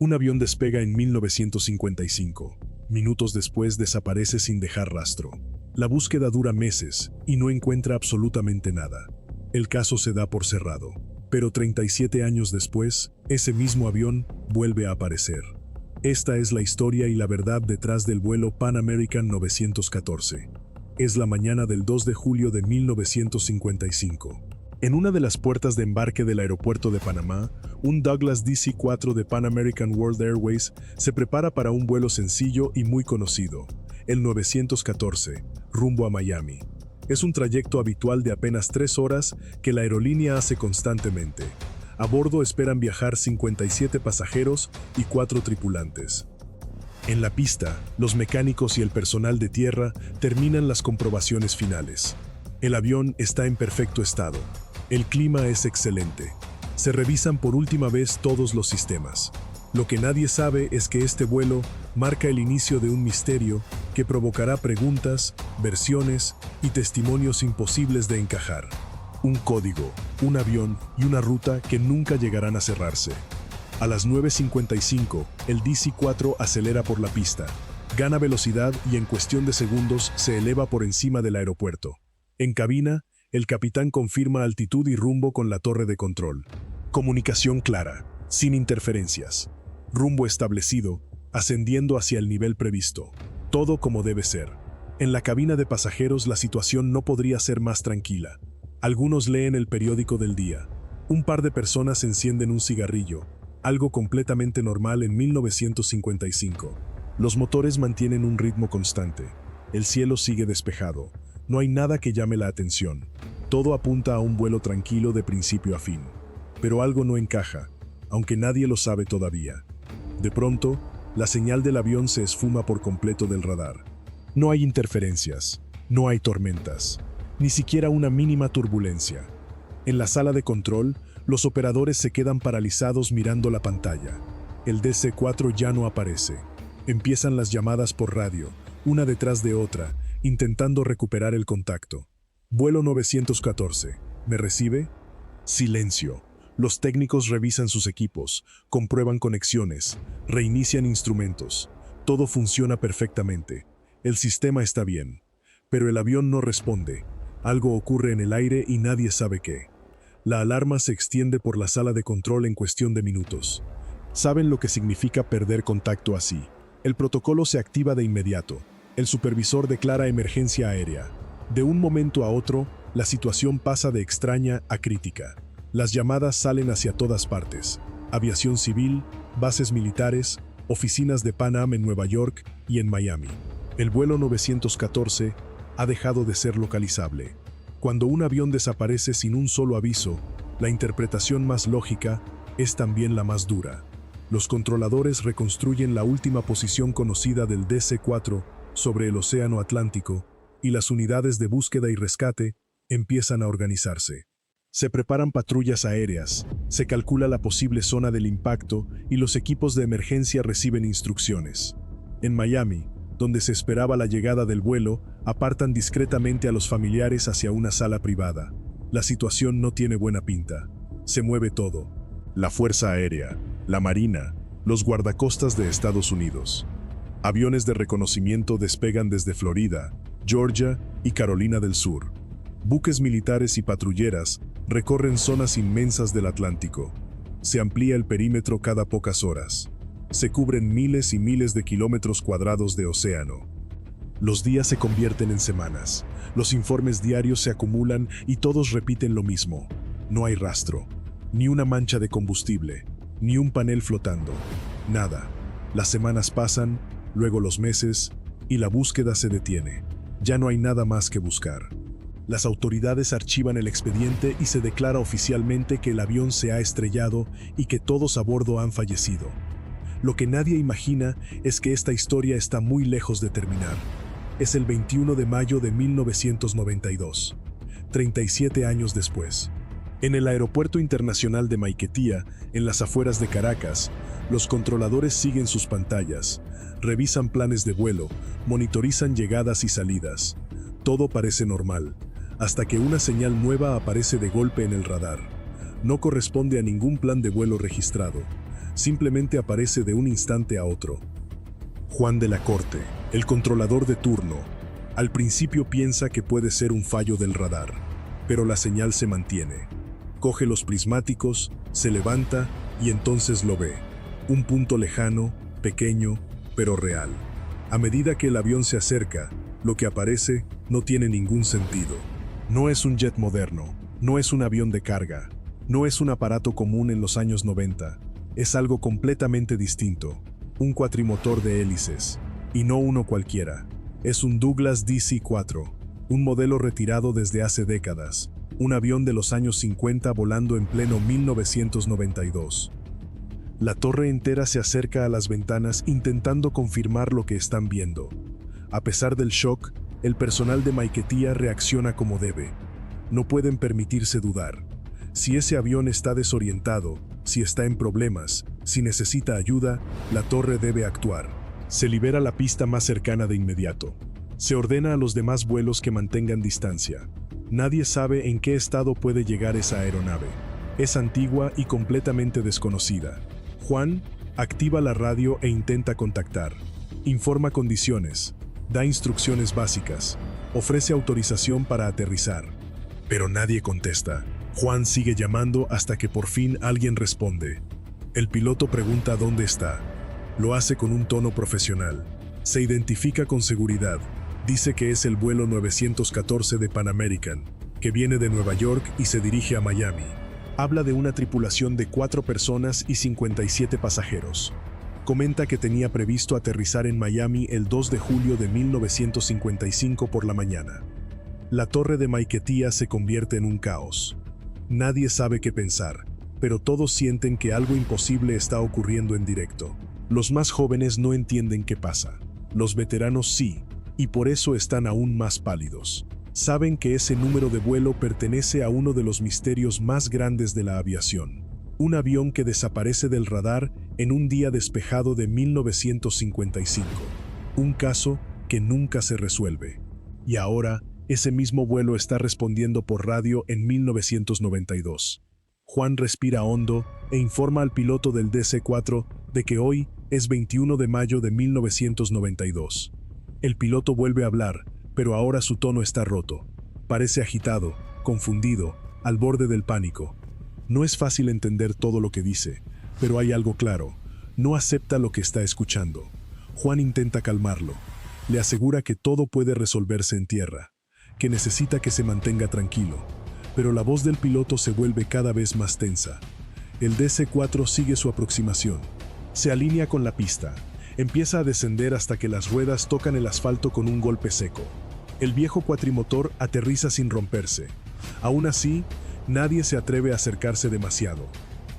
Un avión despega en 1955. Minutos después desaparece sin dejar rastro. La búsqueda dura meses y no encuentra absolutamente nada. El caso se da por cerrado. Pero 37 años después, ese mismo avión vuelve a aparecer. Esta es la historia y la verdad detrás del vuelo Pan American 914. Es la mañana del 2 de julio de 1955. En una de las puertas de embarque del aeropuerto de Panamá, un Douglas DC-4 de Pan American World Airways se prepara para un vuelo sencillo y muy conocido, el 914, rumbo a Miami. Es un trayecto habitual de apenas 3 horas que la aerolínea hace constantemente. A bordo esperan viajar 57 pasajeros y 4 tripulantes. En la pista, los mecánicos y el personal de tierra terminan las comprobaciones finales. El avión está en perfecto estado. El clima es excelente. Se revisan por última vez todos los sistemas. Lo que nadie sabe es que este vuelo marca el inicio de un misterio que provocará preguntas, versiones y testimonios imposibles de encajar. Un código, un avión y una ruta que nunca llegarán a cerrarse. A las 9:55, el DC-4 acelera por la pista, gana velocidad y en cuestión de segundos se eleva por encima del aeropuerto. En cabina, el capitán confirma altitud y rumbo con la torre de control. Comunicación clara, sin interferencias. Rumbo establecido, ascendiendo hacia el nivel previsto. Todo como debe ser. En la cabina de pasajeros la situación no podría ser más tranquila. Algunos leen el periódico del día. Un par de personas encienden un cigarrillo, algo completamente normal en 1955. Los motores mantienen un ritmo constante. El cielo sigue despejado. No hay nada que llame la atención. Todo apunta a un vuelo tranquilo de principio a fin. Pero algo no encaja, aunque nadie lo sabe todavía. De pronto, la señal del avión se esfuma por completo del radar. No hay interferencias, no hay tormentas, ni siquiera una mínima turbulencia. En la sala de control, los operadores se quedan paralizados mirando la pantalla. El DC-4 ya no aparece. Empiezan las llamadas por radio, una detrás de otra, intentando recuperar el contacto. Vuelo 914. ¿Me recibe? Silencio. Los técnicos revisan sus equipos, comprueban conexiones, reinician instrumentos. Todo funciona perfectamente. El sistema está bien. Pero el avión no responde. Algo ocurre en el aire y nadie sabe qué. La alarma se extiende por la sala de control en cuestión de minutos. Saben lo que significa perder contacto así. El protocolo se activa de inmediato. El supervisor declara emergencia aérea. De un momento a otro, la situación pasa de extraña a crítica. Las llamadas salen hacia todas partes. Aviación civil, bases militares, oficinas de Pan Am en Nueva York y en Miami. El vuelo 914 ha dejado de ser localizable. Cuando un avión desaparece sin un solo aviso, la interpretación más lógica es también la más dura. Los controladores reconstruyen la última posición conocida del DC-4 sobre el Océano Atlántico y las unidades de búsqueda y rescate empiezan a organizarse. Se preparan patrullas aéreas, se calcula la posible zona del impacto y los equipos de emergencia reciben instrucciones. En Miami, donde se esperaba la llegada del vuelo, apartan discretamente a los familiares hacia una sala privada. La situación no tiene buena pinta. Se mueve todo. La Fuerza Aérea, la Marina, los guardacostas de Estados Unidos. Aviones de reconocimiento despegan desde Florida, Georgia y Carolina del Sur. Buques militares y patrulleras recorren zonas inmensas del Atlántico. Se amplía el perímetro cada pocas horas. Se cubren miles y miles de kilómetros cuadrados de océano. Los días se convierten en semanas. Los informes diarios se acumulan y todos repiten lo mismo. No hay rastro, ni una mancha de combustible, ni un panel flotando. Nada. Las semanas pasan, luego los meses, y la búsqueda se detiene. Ya no hay nada más que buscar. Las autoridades archivan el expediente y se declara oficialmente que el avión se ha estrellado y que todos a bordo han fallecido. Lo que nadie imagina es que esta historia está muy lejos de terminar. Es el 21 de mayo de 1992, 37 años después. En el Aeropuerto Internacional de Maiquetía, en las afueras de Caracas, los controladores siguen sus pantallas, revisan planes de vuelo, monitorizan llegadas y salidas. Todo parece normal, hasta que una señal nueva aparece de golpe en el radar. No corresponde a ningún plan de vuelo registrado. simplemente aparece de un instante a otro. Juan de la Corte, el controlador de turno, al principio piensa que puede ser un fallo del radar, pero la señal se mantiene. Coge los prismáticos, se levanta y entonces lo ve. Un punto lejano, pequeño, pero real. A medida que el avión se acerca, lo que aparece no tiene ningún sentido. No es un jet moderno, no es un avión de carga, no es un aparato común en los años 90. Es algo completamente distinto, un cuatrimotor de hélices, y no uno cualquiera. Es un Douglas DC-4, un modelo retirado desde hace décadas, un avión de los años 50 volando en pleno 1992. La torre entera se acerca a las ventanas intentando confirmar lo que están viendo. A pesar del shock, el personal de Maiquetía reacciona como debe. No pueden permitirse dudar. Si ese avión está desorientado, si está en problemas, si necesita ayuda, la torre debe actuar. Se libera la pista más cercana de inmediato. Se ordena a los demás vuelos que mantengan distancia. Nadie sabe en qué estado puede llegar esa aeronave. Es antigua y completamente desconocida. Juan activa la radio e intenta contactar. Informa condiciones, da instrucciones básicas, ofrece autorización para aterrizar. Pero nadie contesta. Juan sigue llamando hasta que por fin alguien responde. El piloto pregunta dónde está. Lo hace con un tono profesional. Se identifica con seguridad. Dice que es el vuelo 914 de Pan American, que viene de Nueva York y se dirige a Miami. Habla de una tripulación de 4 personas y 57 pasajeros. Comenta que tenía previsto aterrizar en Miami el 2 de julio de 1955 por la mañana. La torre de Maiquetía se convierte en un caos. Nadie sabe qué pensar, pero todos sienten que algo imposible está ocurriendo en directo. Los más jóvenes no entienden qué pasa. Los veteranos sí, y por eso están aún más pálidos. Saben que ese número de vuelo pertenece a uno de los misterios más grandes de la aviación. Un avión que desaparece del radar en un día despejado de 1955. Un caso que nunca se resuelve. Y ahora, ese mismo vuelo está respondiendo por radio en 1992. Juan respira hondo e informa al piloto del DC-4 de que hoy es 21 de mayo de 1992. El piloto vuelve a hablar, pero ahora su tono está roto. Parece agitado, confundido, al borde del pánico. No es fácil entender todo lo que dice, pero hay algo claro. No acepta lo que está escuchando. Juan intenta calmarlo. Le asegura que todo puede resolverse en tierra, que necesita que se mantenga tranquilo. Pero la voz del piloto se vuelve cada vez más tensa. El DC-4 sigue su aproximación. Se alinea con la pista. Empieza a descender hasta que las ruedas tocan el asfalto con un golpe seco. El viejo cuatrimotor aterriza sin romperse. Aún así, nadie se atreve a acercarse demasiado.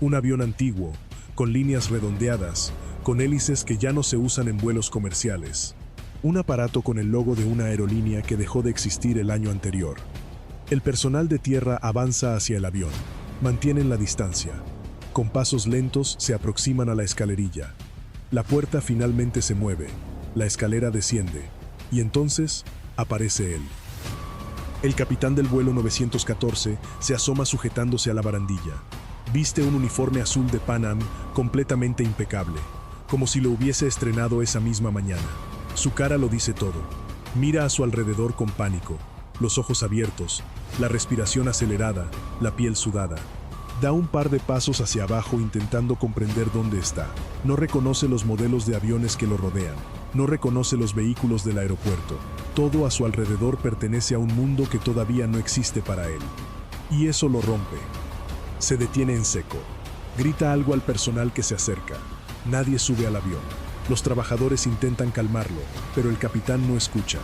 Un avión antiguo, con líneas redondeadas, con hélices que ya no se usan en vuelos comerciales. Un aparato con el logo de una aerolínea que dejó de existir el año anterior. El personal de tierra avanza hacia el avión. Mantienen la distancia. Con pasos lentos se aproximan a la escalerilla. La puerta finalmente se mueve, la escalera desciende, y entonces aparece él. El capitán del vuelo 914 se asoma sujetándose a la barandilla. Viste un uniforme azul de Pan Am completamente impecable, como si lo hubiese estrenado esa misma mañana. Su cara lo dice todo. Mira a su alrededor con pánico, los ojos abiertos, la respiración acelerada, la piel sudada. Da un par de pasos hacia abajo intentando comprender dónde está. No reconoce los modelos de aviones que lo rodean. No reconoce los vehículos del aeropuerto. Todo a su alrededor pertenece a un mundo que todavía no existe para él. Y eso lo rompe. Se detiene en seco. Grita algo al personal que se acerca. Nadie sube al avión. Los trabajadores intentan calmarlo, pero el capitán no escucha.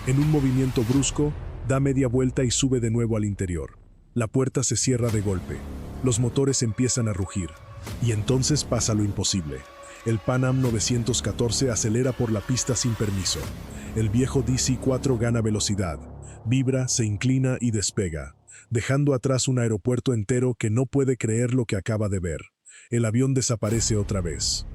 En un movimiento brusco, da media vuelta y sube de nuevo al interior. La puerta se cierra de golpe. Los motores empiezan a rugir. Y entonces pasa lo imposible. El Pan Am 914 acelera por la pista sin permiso. El viejo DC-4 gana velocidad. Vibra, se inclina y despega, dejando atrás un aeropuerto entero que no puede creer lo que acaba de ver. El avión desaparece otra vez.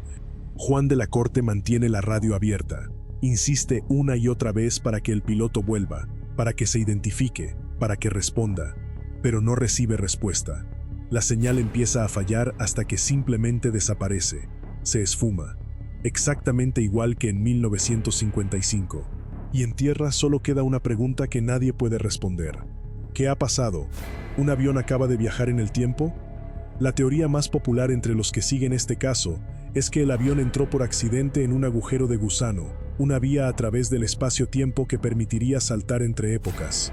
Juan de la Corte mantiene la radio abierta. Insiste una y otra vez para que el piloto vuelva, para que se identifique, para que responda. Pero no recibe respuesta. La señal empieza a fallar hasta que simplemente desaparece. se esfuma, exactamente igual que en 1955. Y en tierra solo queda una pregunta que nadie puede responder. ¿Qué ha pasado? ¿Un avión acaba de viajar en el tiempo? La teoría más popular entre los que siguen este caso es que el avión entró por accidente en un agujero de gusano, una vía a través del espacio-tiempo que permitiría saltar entre épocas.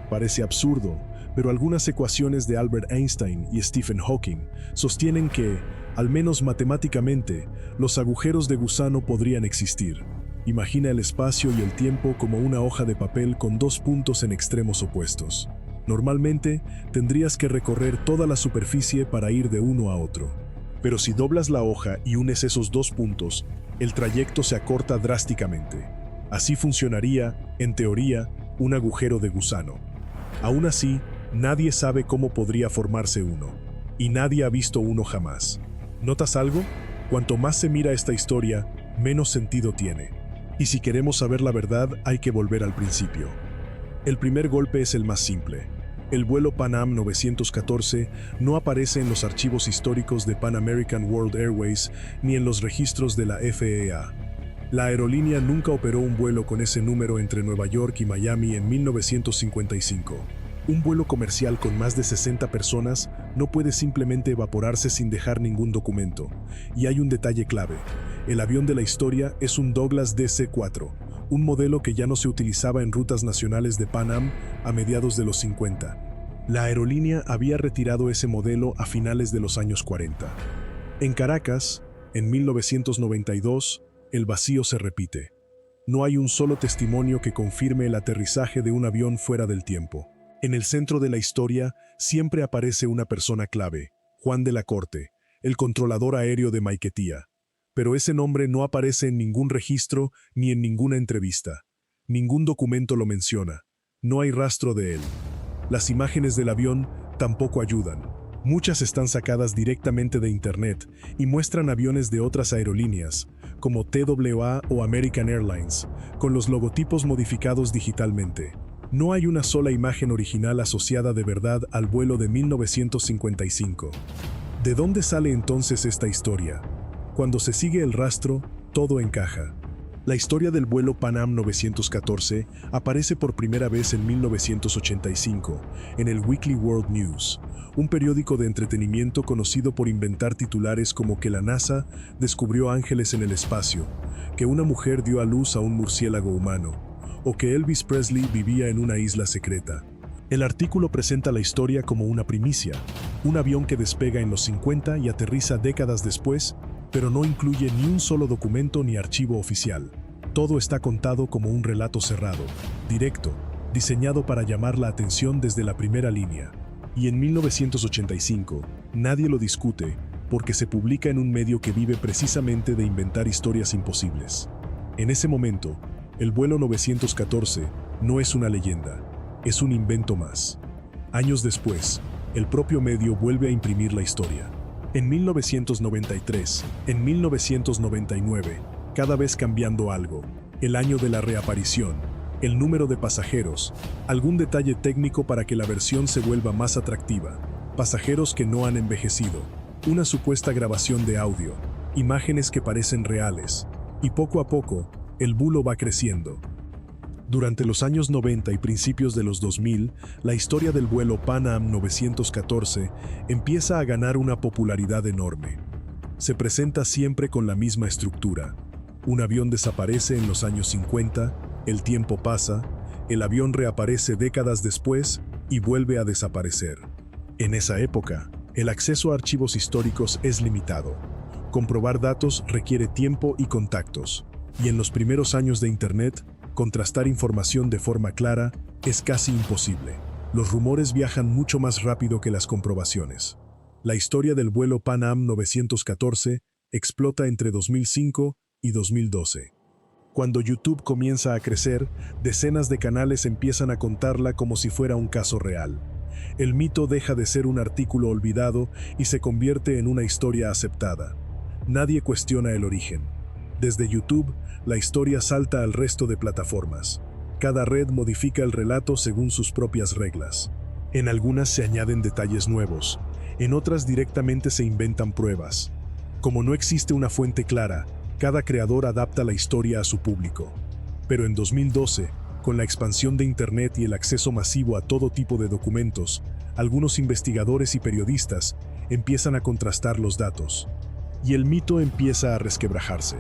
Parece absurdo, pero algunas ecuaciones de Albert Einstein y Stephen Hawking sostienen que, al menos matemáticamente, los agujeros de gusano podrían existir. Imagina el espacio y el tiempo como una hoja de papel con dos puntos en extremos opuestos. Normalmente, tendrías que recorrer toda la superficie para ir de uno a otro. Pero si doblas la hoja y unes esos dos puntos, el trayecto se acorta drásticamente. Así funcionaría, en teoría, un agujero de gusano. Aún así, nadie sabe cómo podría formarse uno, y nadie ha visto uno jamás. ¿Notas algo? Cuanto más se mira esta historia, menos sentido tiene. Y si queremos saber la verdad, hay que volver al principio. El primer golpe es el más simple. El vuelo Pan Am 914 no aparece en los archivos históricos de Pan American World Airways ni en los registros de la FAA. La aerolínea nunca operó un vuelo con ese número entre Nueva York y Miami en 1955. Un vuelo comercial con más de 60 personas no puede simplemente evaporarse sin dejar ningún documento. Y hay un detalle clave. El avión de la historia es un Douglas DC-4, un modelo que ya no se utilizaba en rutas nacionales de Pan Am a mediados de los 50. La aerolínea había retirado ese modelo a finales de los años 40. En Caracas, en 1992, el vacío se repite. No hay un solo testimonio que confirme el aterrizaje de un avión fuera del tiempo. En el centro de la historia siempre aparece una persona clave, Juan de la Corte, el controlador aéreo de Maiquetía. Pero ese nombre no aparece en ningún registro ni en ninguna entrevista. Ningún documento lo menciona. No hay rastro de él. Las imágenes del avión tampoco ayudan. Muchas están sacadas directamente de Internet y muestran aviones de otras aerolíneas, como TWA o American Airlines, con los logotipos modificados digitalmente. No hay una sola imagen original asociada de verdad al vuelo de 1955. ¿De dónde sale entonces esta historia? Cuando se sigue el rastro, todo encaja. La historia del vuelo Pan Am 914 aparece por primera vez en 1985, en el Weekly World News, un periódico de entretenimiento conocido por inventar titulares como que la NASA descubrió ángeles en el espacio, que una mujer dio a luz a un murciélago humano, o que Elvis Presley vivía en una isla secreta. El artículo presenta la historia como una primicia, un avión que despega en los 50 y aterriza décadas después, pero no incluye ni un solo documento ni archivo oficial. Todo está contado como un relato cerrado, directo, diseñado para llamar la atención desde la primera línea. Y en 1985, nadie lo discute porque se publica en un medio que vive precisamente de inventar historias imposibles. En ese momento, el vuelo 914 no es una leyenda, es un invento más. Años después, el propio medio vuelve a imprimir la historia. En 1993, en 1999, cada vez cambiando algo, el año de la reaparición, el número de pasajeros, algún detalle técnico para que la versión se vuelva más atractiva, pasajeros que no han envejecido, una supuesta grabación de audio, imágenes que parecen reales, y poco a poco, el bulo va creciendo. Durante los años 90 y principios de los 2000, la historia del vuelo Pan Am 914 empieza a ganar una popularidad enorme. Se presenta siempre con la misma estructura. Un avión desaparece en los años 50, el tiempo pasa, el avión reaparece décadas después y vuelve a desaparecer. En esa época, el acceso a archivos históricos es limitado. Comprobar datos requiere tiempo y contactos. Y en los primeros años de Internet, contrastar información de forma clara es casi imposible. Los rumores viajan mucho más rápido que las comprobaciones. La historia del vuelo Pan Am 914 explota entre 2005 y 2012. Cuando YouTube comienza a crecer, decenas de canales empiezan a contarla como si fuera un caso real. El mito deja de ser un artículo olvidado y se convierte en una historia aceptada. Nadie cuestiona el origen. Desde YouTube, la historia salta al resto de plataformas. Cada red modifica el relato según sus propias reglas. En algunas se añaden detalles nuevos, en otras directamente se inventan pruebas. Como no existe una fuente clara, cada creador adapta la historia a su público. Pero en 2012, con la expansión de Internet y el acceso masivo a todo tipo de documentos, algunos investigadores y periodistas empiezan a contrastar los datos. Y el mito empieza a resquebrajarse.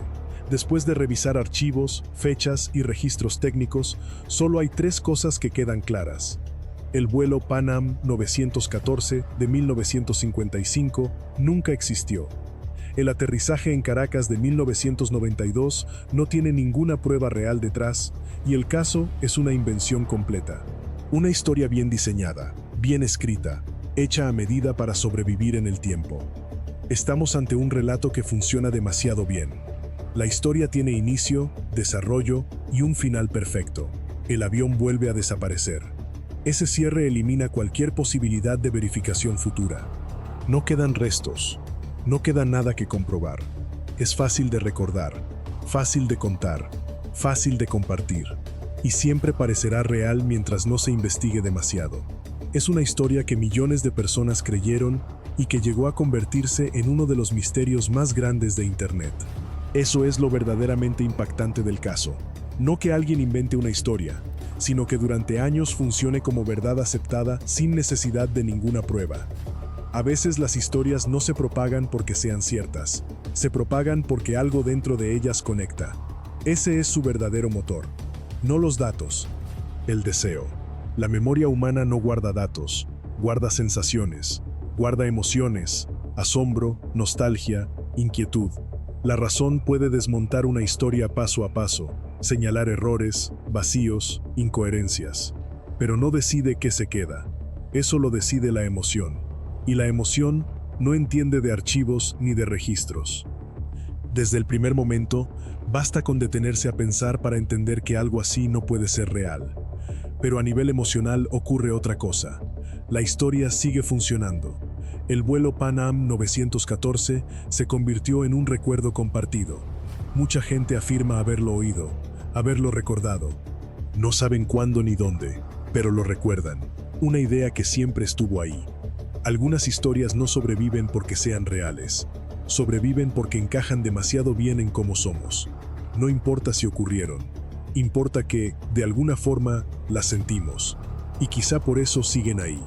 Después de revisar archivos, fechas y registros técnicos, solo hay 3 cosas que quedan claras. El vuelo Pan Am 914 de 1955 nunca existió. El aterrizaje en Caracas de 1992 no tiene ninguna prueba real detrás, y el caso es una invención completa. Una historia bien diseñada, bien escrita, hecha a medida para sobrevivir en el tiempo. Estamos ante un relato que funciona demasiado bien. La historia tiene inicio, desarrollo y un final perfecto. El avión vuelve a desaparecer. Ese cierre elimina cualquier posibilidad de verificación futura. No quedan restos. No queda nada que comprobar. Es fácil de recordar, fácil de contar, fácil de compartir. Y siempre parecerá real mientras no se investigue demasiado. Es una historia que millones de personas creyeron y que llegó a convertirse en uno de los misterios más grandes de Internet. Eso es lo verdaderamente impactante del caso. No que alguien invente una historia, sino que durante años funcione como verdad aceptada sin necesidad de ninguna prueba. A veces las historias no se propagan porque sean ciertas, se propagan porque algo dentro de ellas conecta. Ese es su verdadero motor. No los datos, el deseo. La memoria humana no guarda datos, guarda sensaciones, guarda emociones, asombro, nostalgia, inquietud. La razón puede desmontar una historia paso a paso, señalar errores, vacíos, incoherencias. Pero no decide qué se queda. Eso lo decide la emoción. Y la emoción no entiende de archivos ni de registros. Desde el primer momento, basta con detenerse a pensar para entender que algo así no puede ser real. Pero a nivel emocional ocurre otra cosa. La historia sigue funcionando. El vuelo Pan Am 914 se convirtió en un recuerdo compartido. Mucha gente afirma haberlo oído, haberlo recordado. No saben cuándo ni dónde, pero lo recuerdan. Una idea que siempre estuvo ahí. Algunas historias no sobreviven porque sean reales. Sobreviven porque encajan demasiado bien en cómo somos. No importa si ocurrieron. Importa que, de alguna forma, las sentimos. Y quizá por eso siguen ahí.